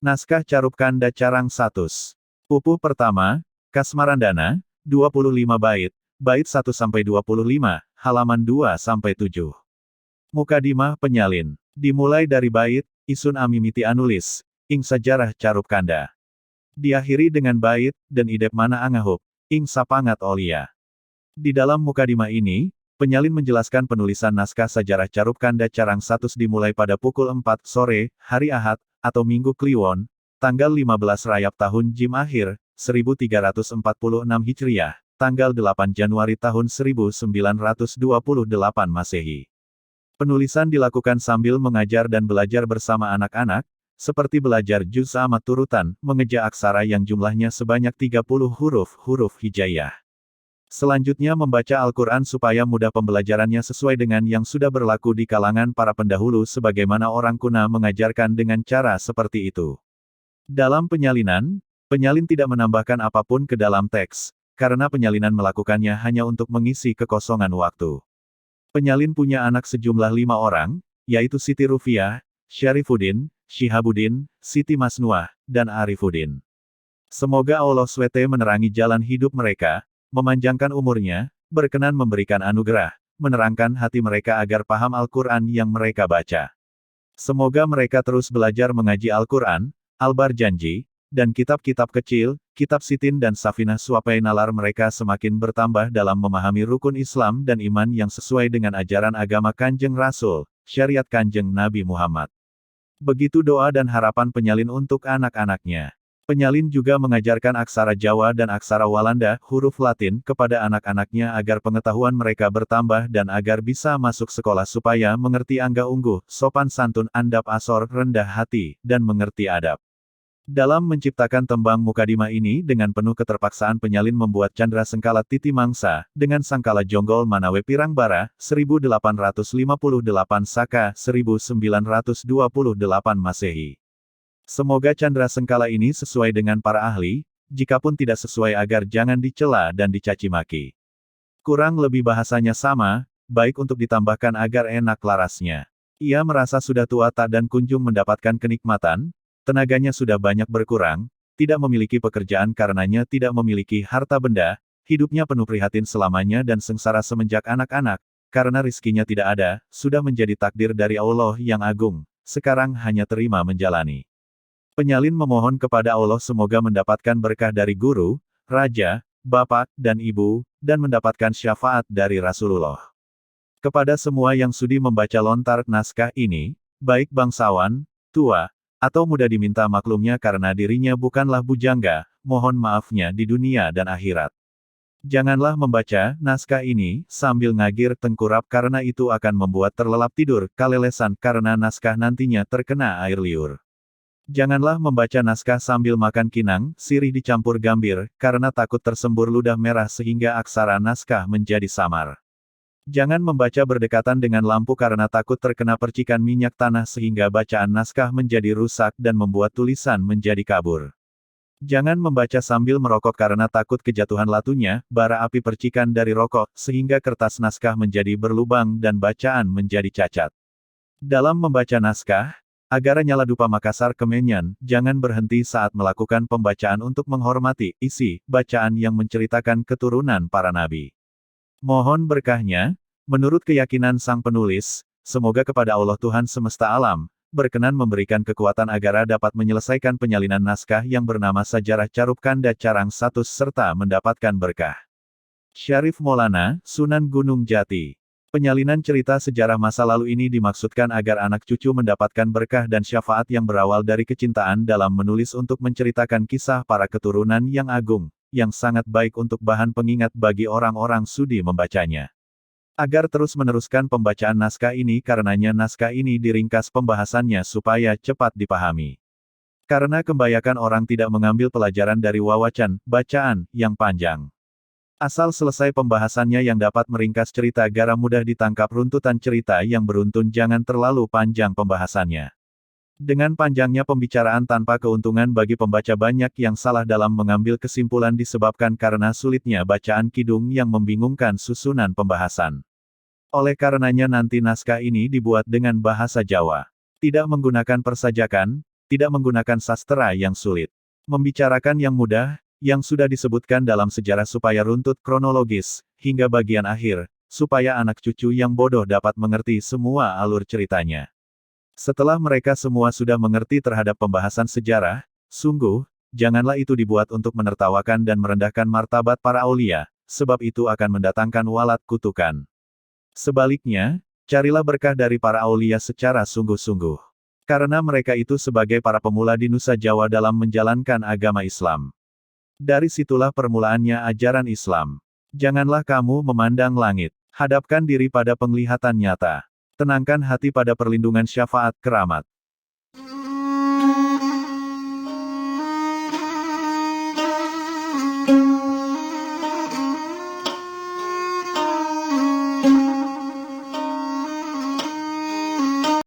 Naskah Carup Kanda Carang Satus. Pupuh pertama, Kasmarandana, 25 bait, bait 1-25, halaman 2-7. Mukadimah Penyalin. Dimulai dari bait, Isun Amimiti Anulis, ing Sajarah Carup Kanda. Diakhiri dengan bait, dan idep mana angahup, ing Sapangat Olia. Di dalam mukadimah ini, penyalin menjelaskan penulisan naskah Sajarah Carup Kanda Carang Satus dimulai pada pukul 4 sore, hari Ahad, atau Minggu Kliwon, tanggal 15 Rayap tahun Jim Akhir, 1346 Hijriah, tanggal 8 Januari tahun 1928 Masehi. Penulisan dilakukan sambil mengajar dan belajar bersama anak-anak, seperti belajar juz amat turutan, mengeja aksara yang jumlahnya sebanyak 30 huruf hijaiyah. Selanjutnya membaca Al-Quran supaya mudah pembelajarannya sesuai dengan yang sudah berlaku di kalangan para pendahulu sebagaimana orang kuna mengajarkan dengan cara seperti itu. Dalam penyalinan, penyalin tidak menambahkan apapun ke dalam teks, karena penyalinan melakukannya hanya untuk mengisi kekosongan waktu. Penyalin punya anak sejumlah 5 orang, yaitu Siti Rufiah, Syarifuddin, Syihabuddin, Siti Masnuah, dan Arifuddin. Semoga Allah SWT menerangi jalan hidup mereka, memanjangkan umurnya, berkenan memberikan anugerah, menerangkan hati mereka agar paham Al-Quran yang mereka baca. Semoga mereka terus belajar mengaji Al-Quran, Al-Barjanji, dan kitab-kitab kecil, kitab Sitin dan Safinah supaya nalar mereka semakin bertambah dalam memahami rukun Islam dan iman yang sesuai dengan ajaran agama Kanjeng Rasul, syariat Kanjeng Nabi Muhammad. Begitu doa dan harapan penyalin untuk anak-anaknya. Penyalin juga mengajarkan aksara Jawa dan aksara Walanda, huruf Latin, kepada anak-anaknya agar pengetahuan mereka bertambah dan agar bisa masuk sekolah supaya mengerti angga ungguh, sopan santun, andap asor, rendah hati, dan mengerti adab. Dalam menciptakan tembang mukadimah ini dengan penuh keterpaksaan penyalin membuat Candra Sengkala Titi Mangsa, dengan Sangkala Jonggol Manawe Pirang Bara, 1858 Saka, 1928 Masehi. Semoga Candra Sengkala ini sesuai dengan para ahli, jikapun tidak sesuai agar jangan dicela dan dicaci maki. Kurang lebih bahasanya sama, baik untuk ditambahkan agar enak larasnya. Ia merasa sudah tua tak dan kunjung mendapatkan kenikmatan, tenaganya sudah banyak berkurang, tidak memiliki pekerjaan karenanya tidak memiliki harta benda, hidupnya penuh prihatin selamanya dan sengsara semenjak anak-anak, karena rizkinya tidak ada, sudah menjadi takdir dari Allah yang agung, sekarang hanya terima menjalani. Penyalin memohon kepada Allah semoga mendapatkan berkah dari guru, raja, bapak, dan ibu, dan mendapatkan syafaat dari Rasulullah. Kepada semua yang sudi membaca lontar naskah ini, baik bangsawan, tua, atau muda diminta maklumnya karena dirinya bukanlah bujangga, mohon maafnya di dunia dan akhirat. Janganlah membaca naskah ini sambil ngagir tengkurap karena itu akan membuat terlelap tidur, kalelesan karena naskah nantinya terkena air liur. Janganlah membaca naskah sambil makan kinang, sirih dicampur gambir, karena takut tersembur ludah merah sehingga aksara naskah menjadi samar. Jangan membaca berdekatan dengan lampu karena takut terkena percikan minyak tanah sehingga bacaan naskah menjadi rusak dan membuat tulisan menjadi kabur. Jangan membaca sambil merokok karena takut kejatuhan latunya, bara api percikan dari rokok, sehingga kertas naskah menjadi berlubang dan bacaan menjadi cacat. Dalam membaca naskah, Agara Nyala Dupa Makassar Kemenyan, jangan berhenti saat melakukan pembacaan untuk menghormati isi bacaan yang menceritakan keturunan para nabi. Mohon berkahnya, menurut keyakinan sang penulis, semoga kepada Allah Tuhan semesta alam, berkenan memberikan kekuatan agar dapat menyelesaikan penyalinan naskah yang bernama Sajarah Carup Kanda Carang Satus serta mendapatkan berkah. Syarif Maulana, Sunan Gunung Jati. Penyalinan cerita sejarah masa lalu ini dimaksudkan agar anak cucu mendapatkan berkah dan syafaat yang berawal dari kecintaan dalam menulis untuk menceritakan kisah para keturunan yang agung, yang sangat baik untuk bahan pengingat bagi orang-orang sudi membacanya. Agar terus meneruskan pembacaan naskah ini karenanya naskah ini diringkas pembahasannya supaya cepat dipahami. Karena kebanyakan orang tidak mengambil pelajaran dari wawacan, bacaan, yang panjang. Asal selesai pembahasannya yang dapat meringkas cerita agar mudah ditangkap runtutan cerita yang beruntun jangan terlalu panjang pembahasannya. Dengan panjangnya pembicaraan tanpa keuntungan bagi pembaca banyak yang salah dalam mengambil kesimpulan disebabkan karena sulitnya bacaan kidung yang membingungkan susunan pembahasan. Oleh karenanya nanti naskah ini dibuat dengan bahasa Jawa. Tidak menggunakan persajakan, tidak menggunakan sastra yang sulit. Membicarakan yang mudah, yang sudah disebutkan dalam sejarah supaya runtut kronologis, hingga bagian akhir, supaya anak cucu yang bodoh dapat mengerti semua alur ceritanya. Setelah mereka semua sudah mengerti terhadap pembahasan sejarah, sungguh, janganlah itu dibuat untuk menertawakan dan merendahkan martabat para aulia, sebab itu akan mendatangkan walat kutukan. Sebaliknya, carilah berkah dari para aulia secara sungguh-sungguh. Karena mereka itu sebagai para pemula di Nusa Jawa dalam menjalankan agama Islam. Dari situlah permulaannya ajaran Islam. Janganlah kamu memandang langit. Hadapkan diri pada penglihatan nyata. Tenangkan hati pada perlindungan syafaat keramat.